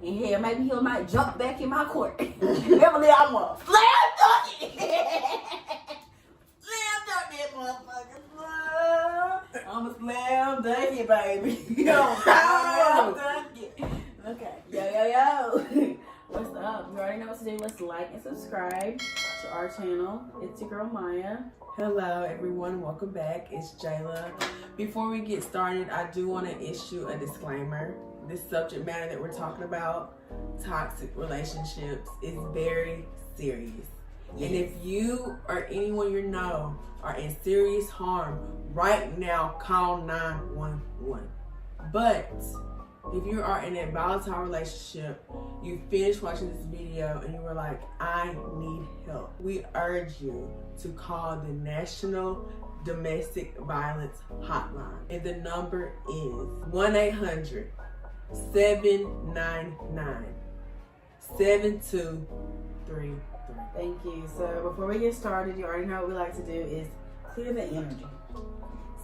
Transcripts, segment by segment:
And hell, maybe he might jump back in my court. Beverly, I'm a slam dunk it. Slam dunk that motherfucker. I'm a slam dunk it, baby. Slam dunk it. Okay. Yo. What's up? You already know what to do. Let's like and subscribe to our channel. It's your girl Maya. Hello everyone, welcome back. It's Jayla. Before we get started, I do want to issue a disclaimer. This subject matter that we're talking about, toxic relationships, is very serious. Yes. And if you or anyone you know are in serious harm, right now call 911. But if you are in a volatile relationship, you finished watching this video and you were like, I need help, we urge you to call the National Domestic Violence Hotline. And the number is 1-800-799-7233. Thank you. So before we get started, you already know what we like to do is clear the energy.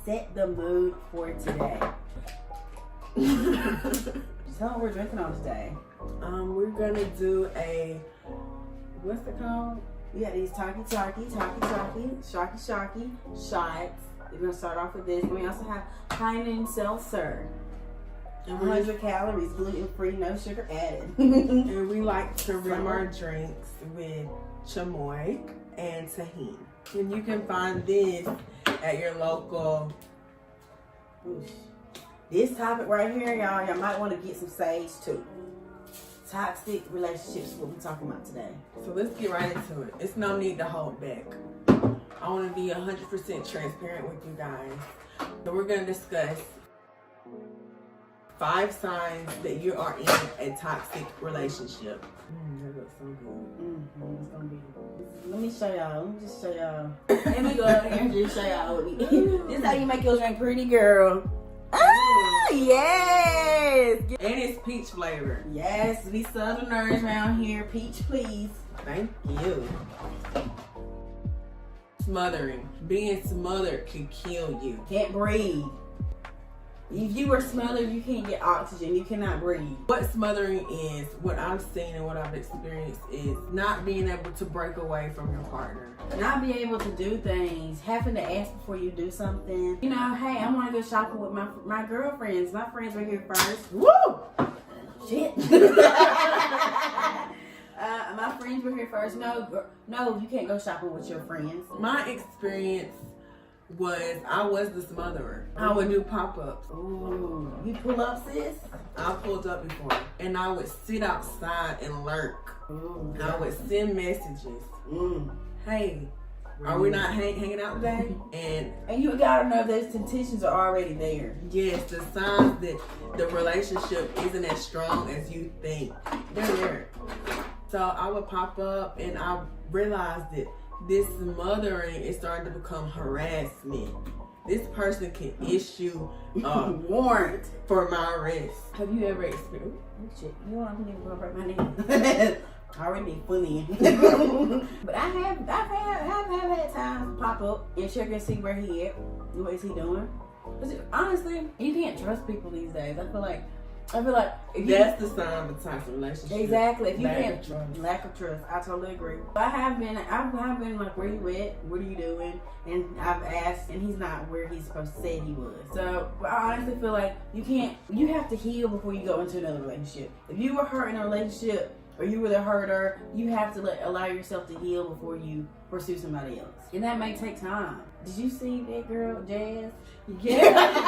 Set the mood for today. Tell what we're drinking on today. We're gonna do a, what's it called? We got these shocky shots. We're gonna start off with this. And we also have Hyman Seltzer. 100 calories, gluten free, no sugar added. And we like to rim our drinks with chamoy and tahini. And you can find this at your local. Oosh. This topic right here, y'all might want to get some sage too. Toxic relationships is what we're talking about today. So let's get right into it. It's no need to hold back. I want to be 100% transparent with you guys. So we're going to discuss 5 signs that you are in a toxic relationship. That looks so good. It's gonna be good. Let me show y'all. Let me just show y'all. Let me go out here and just show y'all what we This is how you make your drink pretty, girl. Ah, yes. And it's peach flavor. Yes, we Southerners around here. Peach, please. Thank you. Smothering. Being smothered can kill you. Can't breathe. If you were smothered, you can't get oxygen. You cannot breathe. What smothering is, what I've seen and what I've experienced, is not being able to break away from your partner. Not being able to do things, having to ask before you do something. You know, hey, I want to go shopping with my girlfriends. My friends are here first. Woo! Shit. My friends were here first. No, you can't go shopping with your friends. My experience was I was the smotherer. I would do pop-ups. Ooh, you pull up, sis? I pulled up before. And I would sit outside and lurk. Ooh, I would send messages. Hey, are we not hanging out today? And you gotta know those intentions are already there. Yes, the signs that the relationship isn't as strong as you think, they're there. So I would pop up and I realized that this smothering is starting to become harassment. This person can issue a warrant for my arrest. Have you ever experienced? Oh shit, you want me to break my knee? I already fully in. But I have had times pop up and check and see where he at. What is he doing? Because honestly, you can't trust people these days. I feel like that's the sign of a toxic relationship. Exactly. If you can't trust. Lack of trust. I totally agree. I have been like, where you at? What are you doing? And I've asked, and he's not where he's supposed to say he was. So I honestly feel like you have to heal before you go into another relationship. If you were hurt in a relationship or you were the hurter, you have to allow yourself to heal before you pursue somebody else. And that may take time. Did you see that girl, Jazz? Yeah.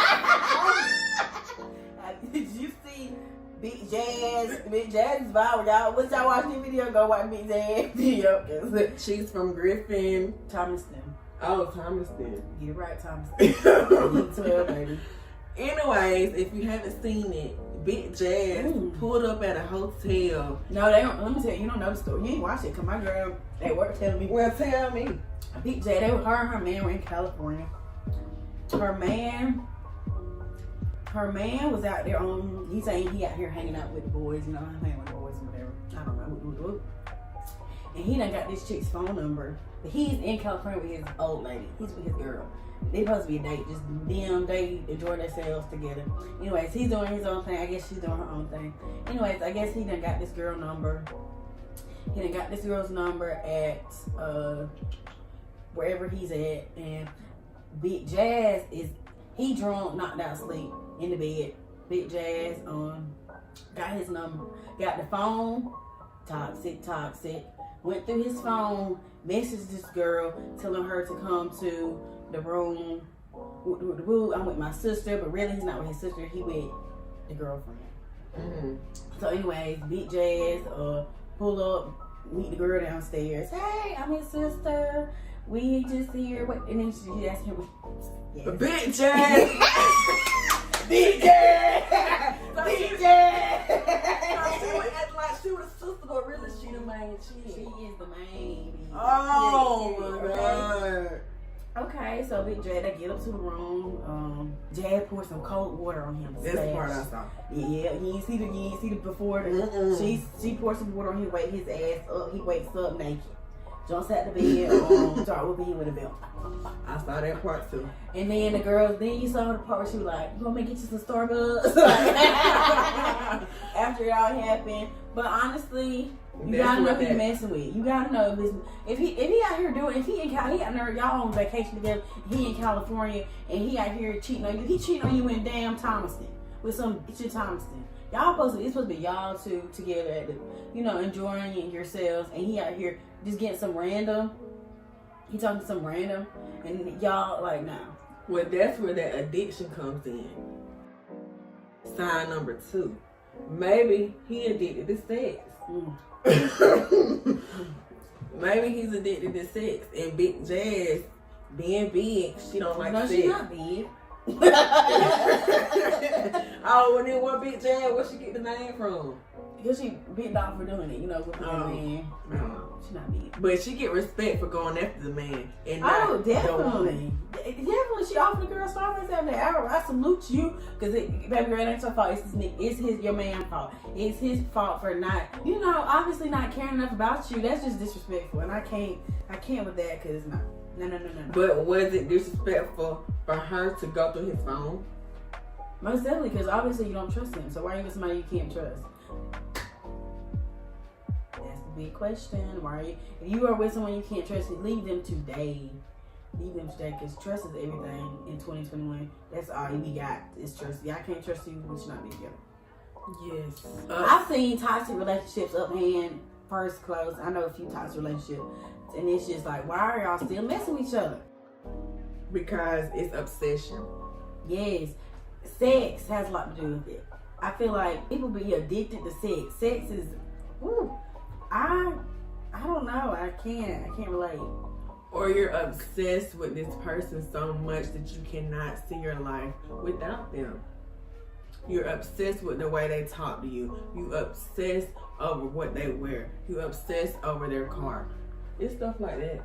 Did you see Big Jazz? Big Jazz is viral, y'all. Once y'all watch this video, go watch Big Jazz video. She's from Griffin. Thomaston. Oh, Thomaston. Get it right, Thomaston. 12, baby. Anyways, if you haven't seen it, Big Jazz pulled up at a hotel. No, they don't. Let me tell you, you don't know the story. You ain't watched it, because my girl at work telling me. Well, tell me. Big Jazz, her and her man were in California. Her man was out there he's saying he out here hanging out with the boys, hanging with the boys and whatever. I don't know. and he done got this chick's phone number. He's in California with his old lady. He's with his girl. They supposed to be a date, just them, they enjoy themselves together. Anyways, he's doing his own thing. I guess she's doing her own thing. Anyways, I guess he done got this girl number. He done got this girl's number at wherever he's at, and Big Jazz he drunk, knocked out asleep in the bed. Big Jazz got his number, got the phone, toxic, went through his phone, messaged this girl, telling her to come to the room. I'm with my sister, but really he's not with his sister, he with the girlfriend. Mm-hmm. So anyways, Big Jazz pull up, meet the girl downstairs. Hey, I'm his sister. We just here. What? And then she asked him. Yes. Big Jazz. Big Jazz. Big Jazz. She would act like she was a sister, but really she the main chick. She is the main. Oh Yeah, my god. Okay, so Big Jazz, they get up to the room. Jazz poured some cold water on him. That's the part I saw. Yeah, you ain't see the before. She poured some water on him, wake his ass up. He wakes up naked. Jumps out the bed, start whooping him with a belt. I saw that part too. And then the girls, then you saw the part where she was like, you want me to get you some Starbucks? After it all happened. But honestly, you gotta know who you're messing with. You gotta know if he out here doing, if he in Cal, he out there, y'all on vacation together, he in California, and he out here cheating on you. He cheating on you in damn Thomaston with some bitch in Thomaston. It's supposed to be y'all two together at the, enjoying yourselves, and he out here just getting some random. He talking to some random, and y'all like, nah. Well, that's where that addiction comes in. Sign number 2. Maybe he addicted to sex. Maybe he's addicted to sex, and Big Jazz, being big, she don't like sex. No, she's not big. Oh, and then what Big Jazz? Where she get the name from? Because she bit off for doing it, with the man. She's not big. But she get respect for going after the man. And not definitely. Definitely. She offered the girl Starbucks every day. I salute you. Because, baby girl, it ain't your fault. It's your man's fault. It's his fault for not, obviously not caring enough about you. That's just disrespectful. And I can't with that because it's not. No. But was it disrespectful for her to go through his phone? Most definitely, because obviously you don't trust him. So why are you with somebody you can't trust? That's the big question. If you are with someone you can't trust, leave them today. Because trust is everything in 2021. That's all we got is trust. If I can't trust you, we should not be together. Yes. I've seen toxic relationships uphand first close. I know a few toxic relationships. And it's just like, why are y'all still messing with each other? Because it's obsession. Yes. Sex has a lot to do with it. I feel like people be addicted to sex. Sex is, I don't know. I can't relate. Or you're obsessed with this person so much that you cannot see your life without them. You're obsessed with the way they talk to you. You obsess over what they wear. You obsess over their car. It's stuff like that.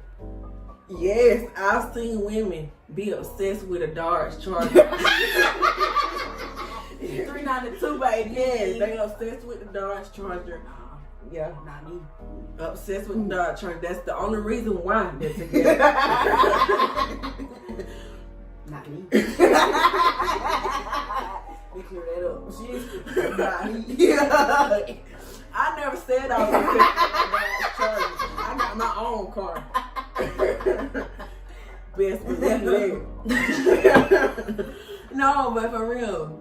Yes, I've seen women be obsessed with a Dodge Charger. 392, baby. Yes, they obsessed with the Dodge Charger. Yeah. Not me. Obsessed with the Dodge Charger. That's the only reason why they're together. Not me. We clear that up. She's not me. I never said I was obsessed with the Dodge Charger. I got my own car. Best believe it. No, but for real,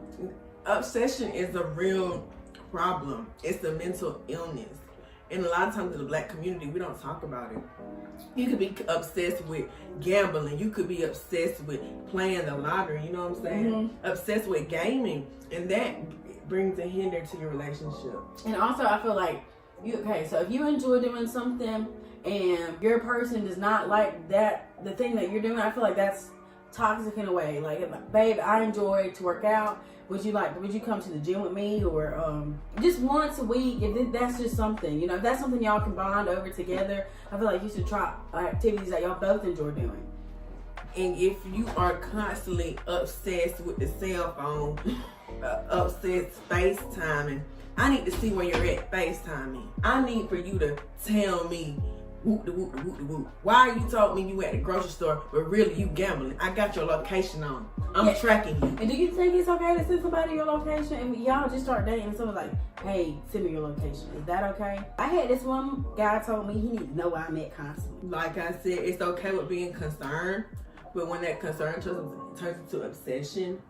obsession is a real problem. It's a mental illness. And a lot of times in the black community, we don't talk about it. You could be obsessed with gambling. You could be obsessed with playing the lottery. You know what I'm saying? Mm-hmm. Obsessed with gaming. And that brings a hinder to your relationship. And also, I feel like, so if you enjoy doing something and your person does not like the thing that you're doing, I feel like that's toxic in a way. Like, babe, I enjoy to work out. Would you come to the gym with me, or just once a week? If that's just something, if that's something y'all can bond over together, I feel like you should try activities that y'all both enjoy doing. And if you are constantly obsessed with the cell phone, obsessed FaceTiming, I need to see where you're at. FaceTime me. I need for you to tell me whoop the whoop the whoop the whoop. Why you told me you at the grocery store, but really you gambling? I got your location on. I'm tracking you. And do you think it's okay to send somebody your location and y'all just start dating and someone's like, hey, send me your location? Is that okay? I had this one guy told me he needed to know where I'm at constantly. Like I said, it's okay with being concerned, but when that concern turns into obsession,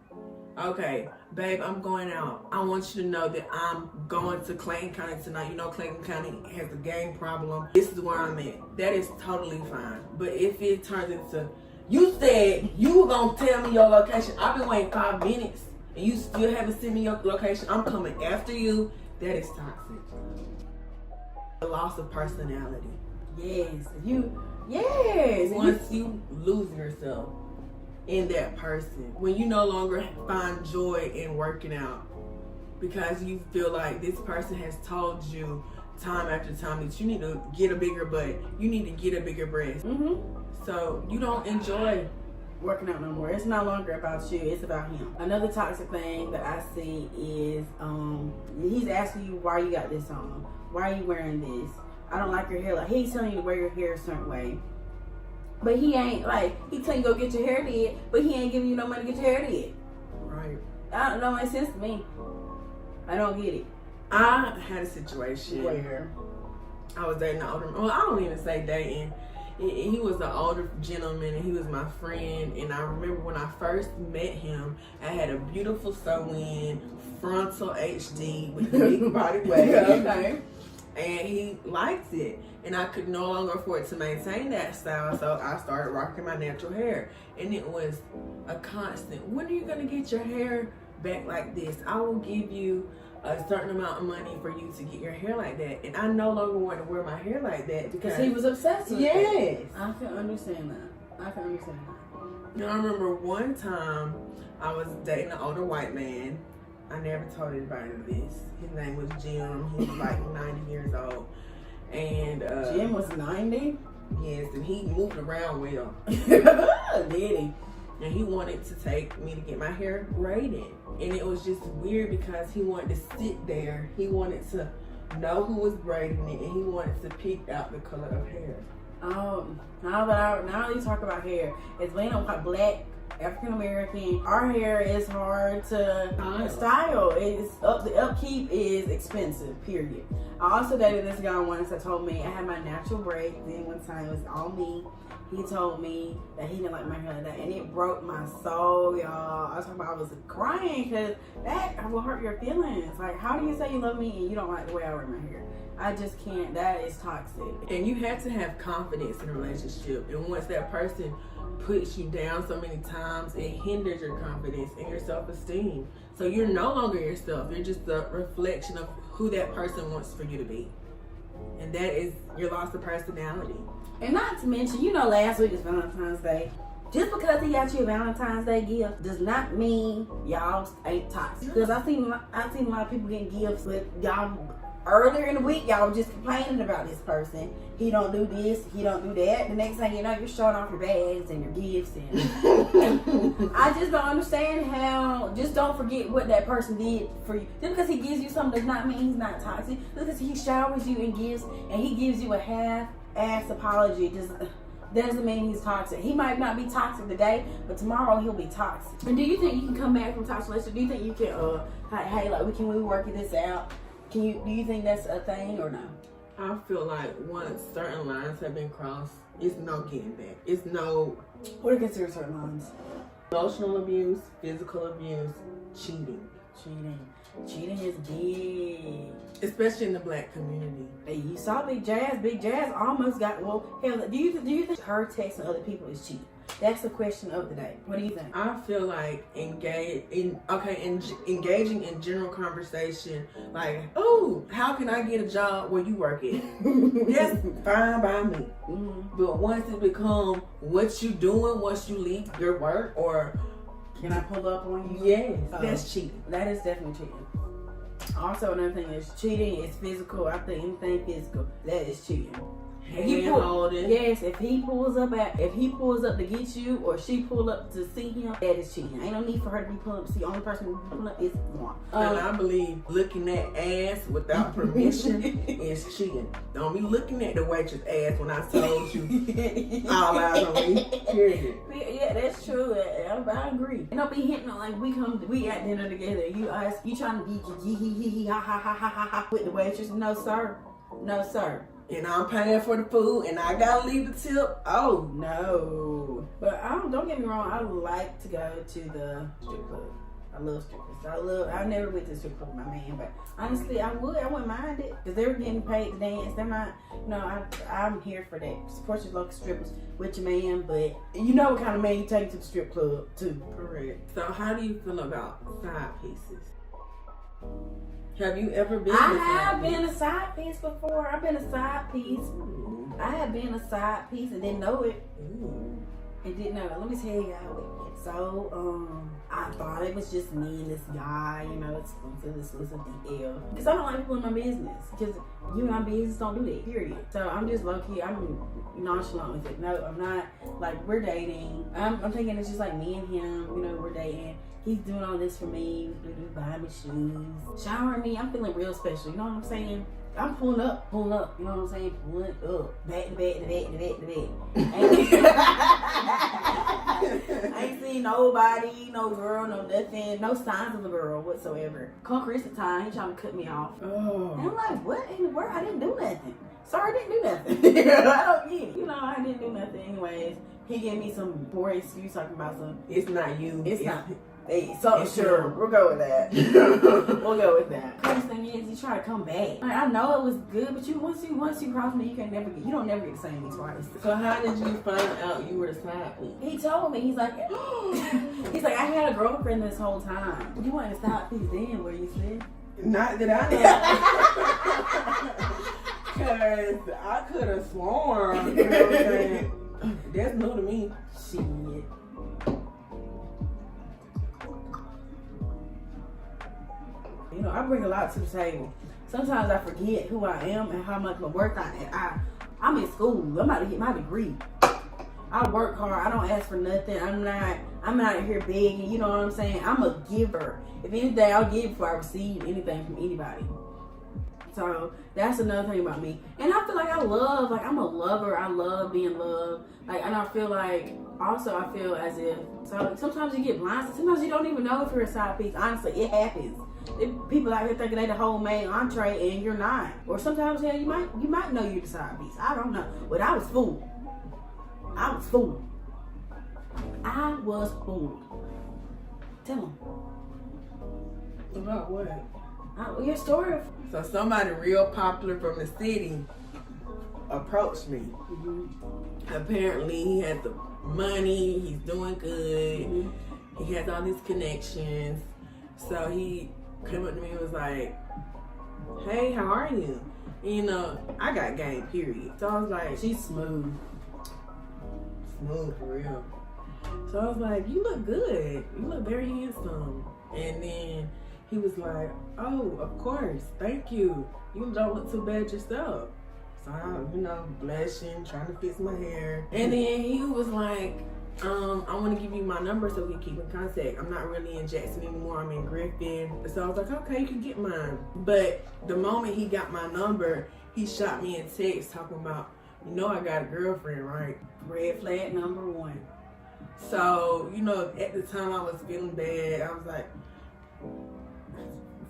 okay, babe, I'm going out. I want you to know that I'm going to Clayton County tonight. You know Clayton County has a gang problem. This is where I'm at. That is totally fine. But if it turns into, you said you were going to tell me your location. I've been waiting 5 minutes and you still haven't sent me your location. I'm coming after you. That is toxic. The loss of personality. Yes. Once you lose yourself in that person, when you no longer find joy in working out because you feel like this person has told you time after time that you need to get a bigger butt, you need to get a bigger breast, so you don't enjoy working out no more. It's no longer about you, it's about him. Another toxic thing that I see is he's asking you why you got this on, why are you wearing this, I don't like your hair. Like, he's telling you to wear your hair a certain way, but he ain't, like, he telling you go get your hair did, but he ain't giving you no money to get your hair did. Right. I don't know, it makes sense to me. I don't get it. I had a situation Where I was dating an older, well, I don't even say dating. He was an older gentleman and he was my friend, and I remember when I first met him, I had a beautiful sew-in frontal HD with the big body wave. okay. And he liked it, and I could no longer afford to maintain that style, so I started rocking my natural hair. And it was a constant, when are you gonna get your hair back like this? I will give you a certain amount of money for you to get your hair like that. And I no longer want to wear my hair like that because he was obsessed with yes. it. I can understand that. And I remember one time I was dating an older white man. I never told anybody this. His name was Jim. He was like 90 years old. And Jim was 90? Yes, and he moved around well. Did he? And he wanted to take me to get my hair braided. And it was just weird because he wanted to sit there. He wanted to know who was braiding it, and he wanted to pick out the color of hair. Now that you talk about hair, it's being a black African American, our hair is hard to style. The upkeep is expensive, period. I also dated this guy once that told me I had my natural braid. Then one time it was all me. He told me that he didn't like my hair like that, and it broke my soul, y'all. I was crying because that will hurt your feelings. Like, how do you say you love me and you don't like the way I wear my hair? I just can't. That is toxic. And you have to have confidence in a relationship. And once that person puts you down so many times, it hinders your confidence and your self-esteem. So you're no longer yourself. You're just a reflection of who that person wants for you to be. And that is your loss of personality. And not to mention, last week is Valentine's Day. Just because he got you a Valentine's Day gift does not mean y'all ain't toxic. Because I've seen a lot of people getting gifts with y'all. Earlier in the week, y'all were just complaining about this person. He don't do this, he don't do that. The next thing you know, you're showing off your bags and your gifts. And I just don't understand how, just don't forget what that person did for you. Just because he gives you something does not mean he's not toxic. Just because he showers you in gifts and he gives you a half-ass apology doesn't mean he's toxic. He might not be toxic today, but tomorrow he'll be toxic. And do you think you can come back from toxic relationship? Do you think you can, hey, like, can we work this out? Do you think that's a thing or no? I feel like once certain lines have been crossed, it's no getting back. It's no... What are considered certain lines? Emotional abuse, physical abuse, cheating. Cheating is big. Especially in the black community. Hey, you saw Big Jazz. Big Jazz almost got, hell, do you think her texting other people is cheating? That's the question of the day. What do you think? I feel like engaging in general conversation, like, oh, how can I get a job where you work at? That's fine by me. Mm-hmm. But once it becomes what you doing once you leave your work, or can I pull up on you? Yes, that's cheating. That is definitely cheating. Also, another thing is cheating is physical. I think anything physical, that is cheating. If he pulls up to get you, or she pull up to see him, that is cheating. Ain't no need for her to be pulling up to see. The only person who be pulling up is one. And I believe looking at ass without permission is cheating. Don't be looking at the waitress ass when I told you all eyes on me. Period. Yeah, that's true. I agree. And don't be hitting on like we at dinner together. You trying to be ha ha ha ha ha ha with the waitress? No sir. No sir. And I'm paying for the food, and I gotta leave the tip. Oh no! But don't get me wrong. I like to go to the strip club. I love strip clubs. I never went to the strip club with my man, but honestly, I wouldn't mind it because they were getting paid to dance. They're not, I'm here for that. Support your local strippers with your man, but you know what kind of man you take to the strip club too. Correct. So, how do you feel about side pieces? Have you ever been? I have been a side piece before. I've been a side piece. Ooh. I have been a side piece and didn't know it. Ooh. And didn't know it. Let me tell you how it went. So, I thought it was just me and this guy, exclusive DL. Because I don't like people in my business. Because you in my business don't do that, period. So I'm just low key, I'm nonchalant with it. No, I'm not, like, we're dating. I'm thinking it's just like me and him, we're dating. He's doing all this for me, buying me shoes, showering me. I'm feeling real special, you know what I'm saying? I'm pulling up, you know what I'm saying? Pulling up, back to back. I ain't seen nobody, no girl, no nothing, no signs of a girl whatsoever. Come Christmas time, he trying to cut me off. Oh. And I'm like, what in the world? I didn't do nothing. Sorry, I didn't do nothing. I don't get it. I didn't do nothing anyways. He gave me some poor excuse talking about It's not you. It's not. Hey, so sure, we'll go with that. We'll go with that. The first thing is, you try to come back. Like, I know it was good, but once you cross me, you don't never get the same twice. So how did you find out you were the side piece? He told me, he's like, I had a girlfriend this whole time. You wanted to side piece then, what you said? Not that I know. Cause I could have sworn. You know what I'm saying? That's new to me. Shit. I bring a lot to the table. Sometimes I forget who I am and how much work I'm in school. I'm about to get my degree. I work hard. I don't ask for nothing. I'm not here begging. You know what I'm saying? I'm a giver. If anything, I'll give before I receive anything from anybody. So that's another thing about me. And I feel like I'm a lover. I love being loved. And I feel like, also I feel as if, so sometimes you get blindsided. Sometimes you don't even know if you're a side piece. Honestly, it happens. People out here thinking they the whole main entree and you're not. Or sometimes, hell, you might know you're the side piece. I don't know. But I was fooled. I was fooled. Tell them. About what? Your story. So somebody real popular from the city approached me. Mm-hmm. Apparently he has the money, he's doing good, Mm-hmm. he has all these connections. So he came up to me and was like, hey, how are you? I got game, period. So I was like, She's smooth. Smooth for real. So I was like, you look good. You look very handsome. And then he was like, oh, of course, thank you. You don't look too bad yourself. So I'm, blushing, trying to fix my hair. And then he was like, I want to give you my number so we can keep in contact. I'm not really in Jackson anymore. I'm in Griffin. So I was like, okay, you can get mine. But the moment he got my number, he shot me a text talking about, I got a girlfriend, right? Red flag number 1. So, at the time I was feeling bad. I was like,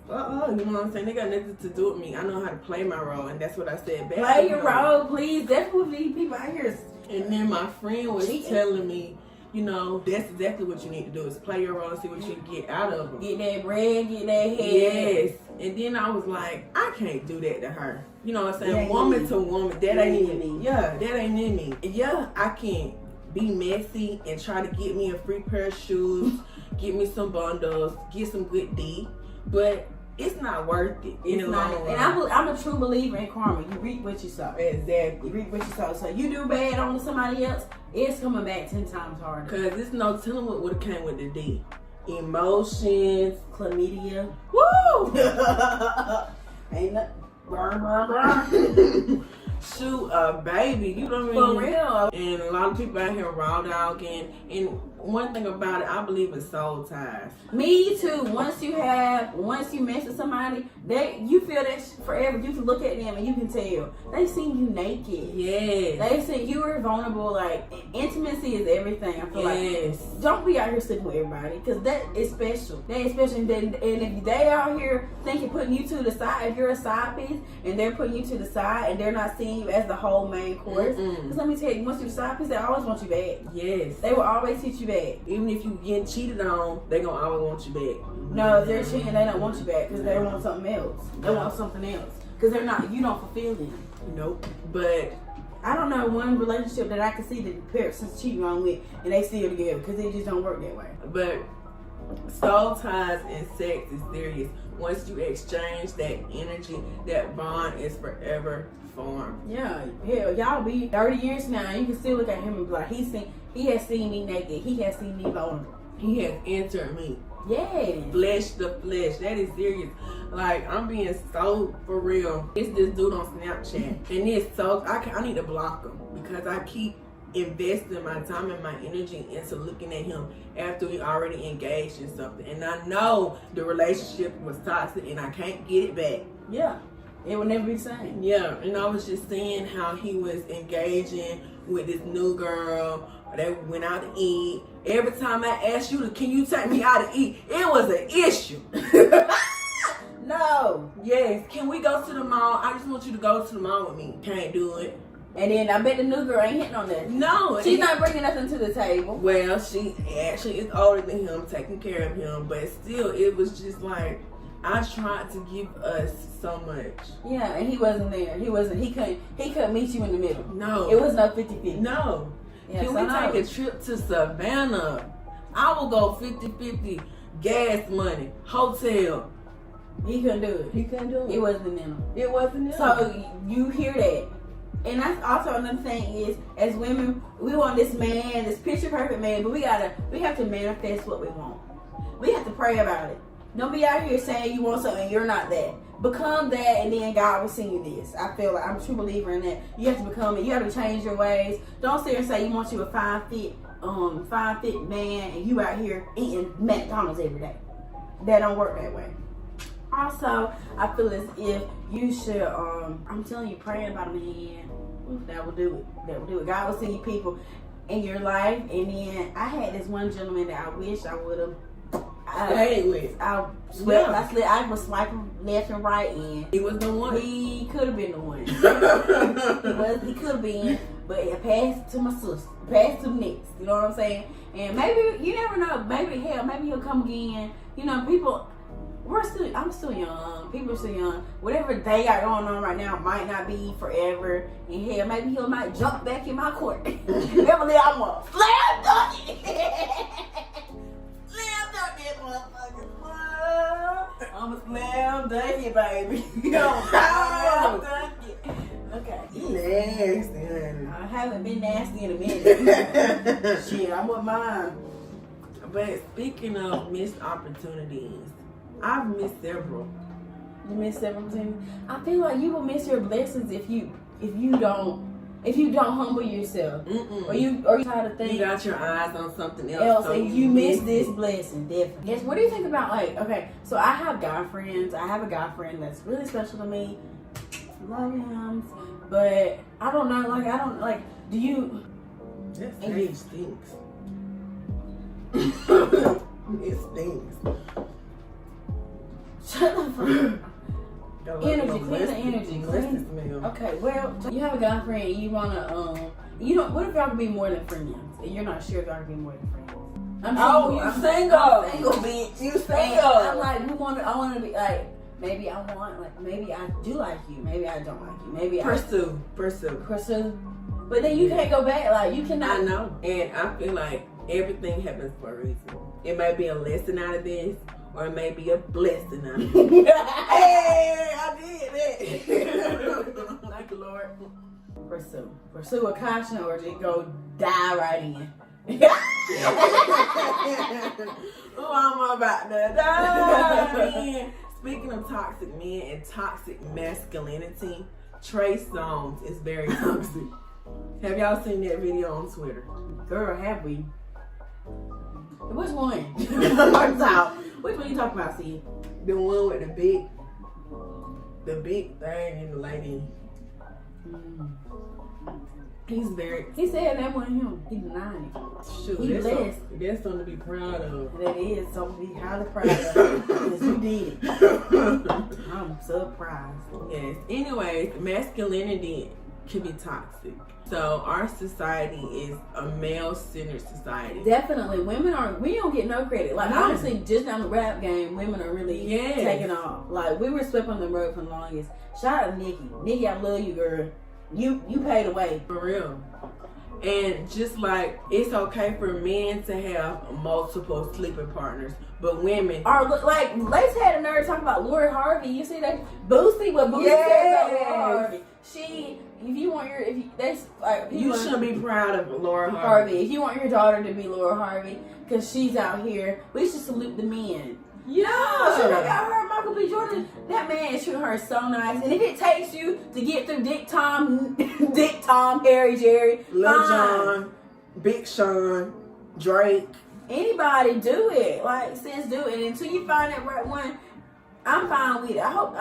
you know what I'm saying? They got nothing to do with me. I know how to play my role, and that's what I said back. Play your role, please. That's what these people out here. And then my friend was telling me, that's exactly what you need to do is play your role and see what you get out of them. Get that bread, get that head. Yes. And then I was like, I can't do that to her. You know what I'm saying? Yeah, woman to woman, that ain't in me. Yeah, that ain't in me. Yeah, I can be messy and try to get me a free pair of shoes, get me some bundles, get some good D, but it's not worth it. It's not. And I'm a true believer in karma. You reap what you sow. Exactly. You reap what you sow. So you do bad on somebody else, it's coming back 10 times harder. Cause it's no telling what would've came with the D. Emotions, chlamydia. Woo! Ain't nothing. Burn. shoot a baby. You know what I For mean? real. And a lot of people out here raw dogging. And one thing about it, I believe in soul ties. Me too. Once you mess with somebody, you feel that forever. You can look at them and you can tell they seen you naked. Yes. They seen you were vulnerable. Like, intimacy is everything. I feel Yes. like don't be out here sleeping with everybody, because that is special. That is special. And if they out here thinking putting you to the side, if you're a side piece and they're putting you to the side and they're not seeing you as the whole main course, because let me tell you, once you're a side piece, they always want you back. Yes. They will always hit you back. Even if you getting cheated on, they gonna always want you back. No, if they're cheating, they don't want you back because they want something else. They want something else because you don't fulfill them. Nope. But I don't know one relationship that I can see that the person's cheating on with and they still together, because it just don't work that way. But soul ties and sex is serious. Once you exchange that energy, that bond is forever formed. Yeah, hell, y'all be 30 years now, and you can still look at him and be like, he has seen me naked, he has seen me vulnerable. He has entered me. Yeah. Flesh to flesh. That is serious. Like, I'm being so for real. It's this dude on Snapchat. And it's so, I need to block him because I keep investing my time and my energy into looking at him after we already engaged in something. And I know the relationship was toxic and I can't get it back. Yeah. It will never be the same. Yeah, and I was just seeing how he was engaging with this new girl. They went out to eat. Every time I asked you can you take me out to eat, it was an issue. No. Yes, can we go to the mall? I just want you to go to the mall with me. Can't do it. And then I bet the new girl ain't hitting on that. No. She's not bringing nothing to the table. Well, she actually is older than him, taking care of him, but still, it was just like, I tried to give us so much. Yeah, and he wasn't there. He couldn't meet you in the middle. No. It was no 50-50. No. Yes, Can we take a trip to Savannah? I will go 50-50, gas money, hotel. He couldn't do it. He couldn't do it. It wasn't in him. It wasn't him. So you hear that. And that's also another thing is, as women, we want this man, this picture perfect man, but we have to manifest what we want. We have to pray about it. Don't be out here saying you want something and you're not that. Become that, and then God will send you this. I feel like I'm a true believer in that. You have to become it. You have to change your ways. Don't sit here and say you want you a fine fit man, and you out here eating McDonald's every day. That don't work that way. Also, I feel as if you should, I'm telling you, praying about a man, that will do it. That will do it. God will send you people in your life. And then I had this one gentleman that I wish I would have. I was swiping left and right, and he was the one. He could have been the one. He could have been, but it passed to my sister. Passed to the next. You know what I'm saying? And maybe you never know. Maybe he'll come again. You know, people. I'm still young. People are still young. Whatever they got going on right now might not be forever. And hell, maybe he might jump back in my court. Beverly, I'm a slam dunk it. Slam dunk that motherfucker. I'm a slam dunk it, baby. Slam dunk it. Okay. Nasty. I haven't been nasty in a minute. Shit, I'm with mine. But speaking of missed opportunities, I've missed several. You missed several things. I feel like you will miss your blessings if you don't humble yourself. Mm-mm. or you try to think You got your eyes on something else, so and you miss this blessing, definitely. Yes. What do you think about, like, okay, so I have guy friends. I have a guy friend that's really special to me. Love him, but I don't know. Like, I don't like. Do you? That And you- stage stinks. It stinks. Shut the fuck up. Energy, Go clean the listen- energy, listen clean. to me. Okay, well, you have a guy friend and you wanna what if y'all could be more than friends and you're not sure if y'all could be more than friends? I'm single, bitch. You single. I'm like, I wanna be like, maybe I do like you, maybe I don't like you, maybe Pursue. pursue. But then you can't go back, like you cannot. I know. And I feel like everything happens for a reason. It may be a lesson out of this, or it may be a blessing out of it. Hey, I did that. Thank you, Lord. Pursue a caution, or just go die right in. Oh, I'm about to die. Speaking of toxic men and toxic masculinity, Trey Songz is very toxic. Have y'all seen that video on Twitter? Girl, have we? Which one? Which one you talking about, see? The one with the big thing and the lady. He's very. He said that wasn't him. He denied it. Shoot, He blessed. that's something to be proud of. That is something to be highly proud of. Because you did it. I'm surprised. Yes. Anyways, masculinity can be toxic. So our society is a male-centered society. Definitely, we don't get no credit. Like, No. honestly, just down the rap game, women are really Yes. taking off. Like, we were swept on the road for the longest. Shout out to Nikki. Nikki, I love you, girl. You paid the way. For real. And just like it's okay for men to have multiple sleeping partners, but women Or look, like, Lace had a nerd talking about Lori Harvey. You see that? Boosie, what Boosie Yes. said about Lori Harvey. you should be proud of Laura Harvey. Harvey. If you want your daughter to be Laura Harvey, because she's out here, we should salute the men. Yeah. She done got her Michael B. Jordan. That man is treating her so nice. And if it takes you to get through Dick Tom, Harry, Jerry, Lil fine. Jon, Big Sean, Drake. Anybody do it. Like, sis, do it. And until you find that right one, I'm fine with it. I hope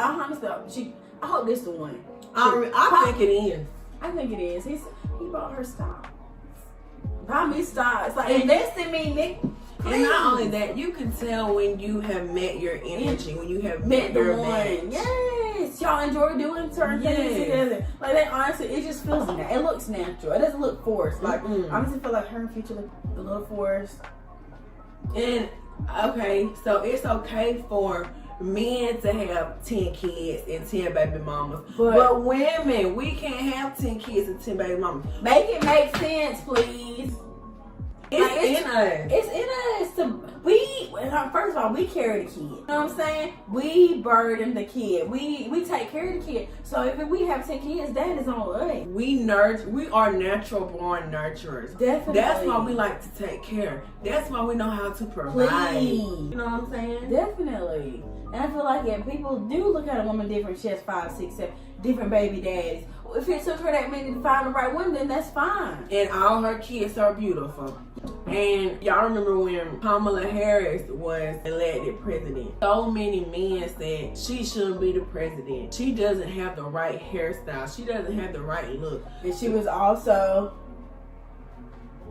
this the one. I think it is. I think it is. He bought her style. Buy me style. It's like, invest in me, Nick. And not only that, you can tell when you have met your energy, when you have Met your the one. match. Yes. Y'all enjoy doing certain things together. Like, that, honestly, it just feels it looks natural. It doesn't look forced. Like, I honestly feel like her and Future look a little forced. And okay, so it's okay for men to have 10 kids and 10 baby mamas, but women, we can't have 10 kids and 10 baby mamas. Make it make sense, please. It's in us. It's in us. First of all, we carry the kid. You know what I'm saying? We burden the kid. We take care of the kid. So if we have 10 kids, that is on us. We are natural born nurturers. Definitely. That's why we like to take care. That's why we know how to provide. Please. You know what I'm saying? Definitely. And I feel like people do look at a woman different. She has 5, 6, 7 different baby daddies. If it took her that many to find the right one, then that's fine. And all her kids are beautiful. And y'all remember when Kamala Harris was elected president? So many men said she shouldn't be the president. She doesn't have the right hairstyle. She doesn't have the right look. And she was also...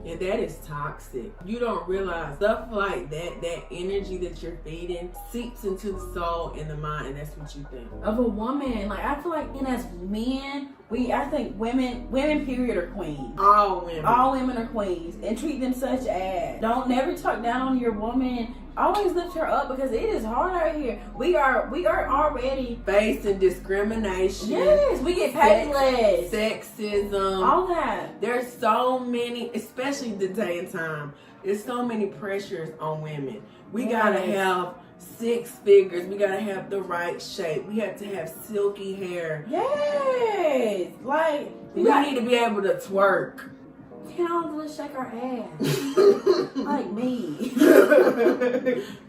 And that is toxic. You don't realize stuff like that energy that you're feeding seeps into the soul and the mind, and that's what you think. Of a woman. Like, I feel like, as men, I think women period are queens. All women. All women are queens. And treat them such as. Don't never talk down on your woman. Always lift her up, because it is hard out here. We are already facing discrimination. Yes, we get paid less. Sexism. All that. There's so many, especially the day and time. There's so many pressures on women. We gotta have 6 figures. We gotta have the right shape. We have to have silky hair. Yes. Like, we need to be able to twerk. Can all of us shake our ass? Like me.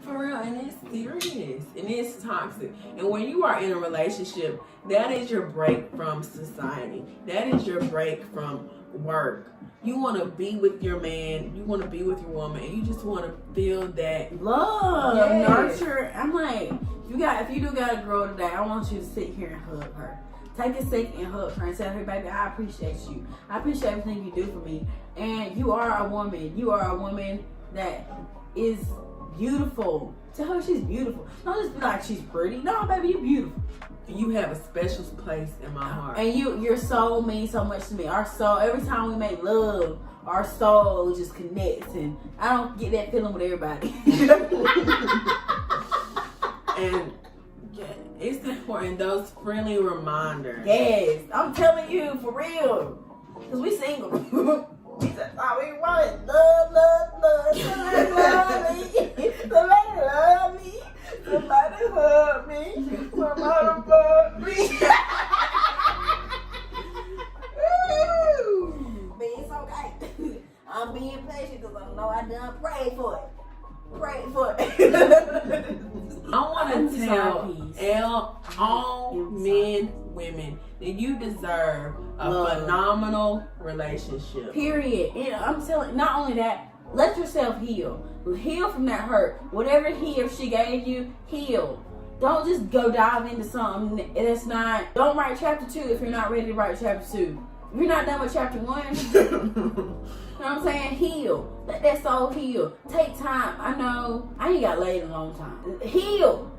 For real, and it's serious. And it's toxic. And when you are in a relationship, that is your break from society. That is your break from work. You want to be with your man, you want to be with your woman, and you just want to feel that love, nurture. I'm like, if you do got a girl today, I want you to sit here and hug her. Take a second and hug her and tell her, baby, I appreciate you. I appreciate everything you do for me. And you are a woman. You are a woman that is beautiful. Tell her she's beautiful. Don't just be like she's pretty. No, baby, you're beautiful. You have a special place in my heart. And your soul means so much to me. Our soul, every time we make love, our soul just connects. And I don't get that feeling with everybody. And it's important, those friendly reminders. Yes, I'm telling you, for real. Because we single. That's all we want. Love. Somebody love me. Somebody love me. Somebody hug me. Somebody fuck me. But it's okay. I'm being patient because I know I done prayed for it. I want to tell all men, women, that and you deserve a Love. phenomenal relationship. Period. And I'm telling. Not only that, let yourself heal. Heal from that hurt. Whatever he or she gave you, heal. Don't just go dive into something that's not. Don't write chapter 2 if you're not ready to write chapter 2. If you're not done with chapter 1, you know what I'm saying? Heal. Let that soul heal. Take time. I know I ain't got laid in a long time. Heal.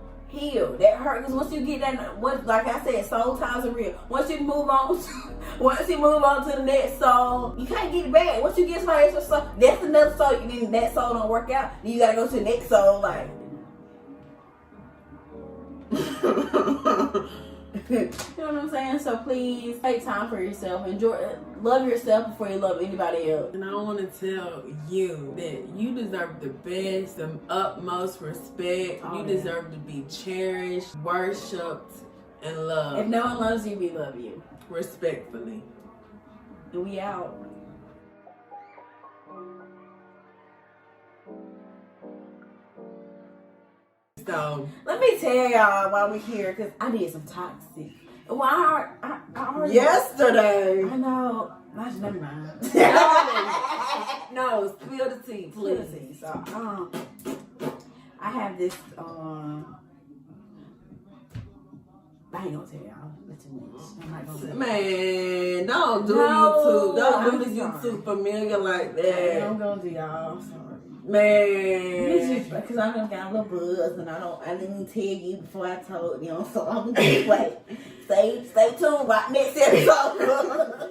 That hurt, because once you get that, what, like I said, soul ties are real. Once you move on to the next soul, you can't get it back. Once you get somebody else's soul, that's another soul. Then that soul don't work out. Then you gotta go to the next soul. Like, you know what I'm saying? So please take time for yourself. Enjoy, love yourself before you love anybody else. And I want to tell you that you deserve the best, the utmost respect. Oh, you yeah. deserve to be cherished, worshipped, and loved. If no one loves you, we love you. Respectfully. And we out. So, Let me tell y'all while we're here, because I did some toxic. Well, I already. yesterday. I know. Never mind. No, spill the tea, please. Let's see. So, I have this. I ain't gonna tell y'all. That's too much. I'm not gonna. Man, don't do No, YouTube. Don't I'm do the sorry. YouTube familiar like I'm that. gonna do y'all. I'm sorry. Man. Because I done got a little buzz and I didn't tell you before I told you, so I'm gonna just wait. Stay tuned right next episode.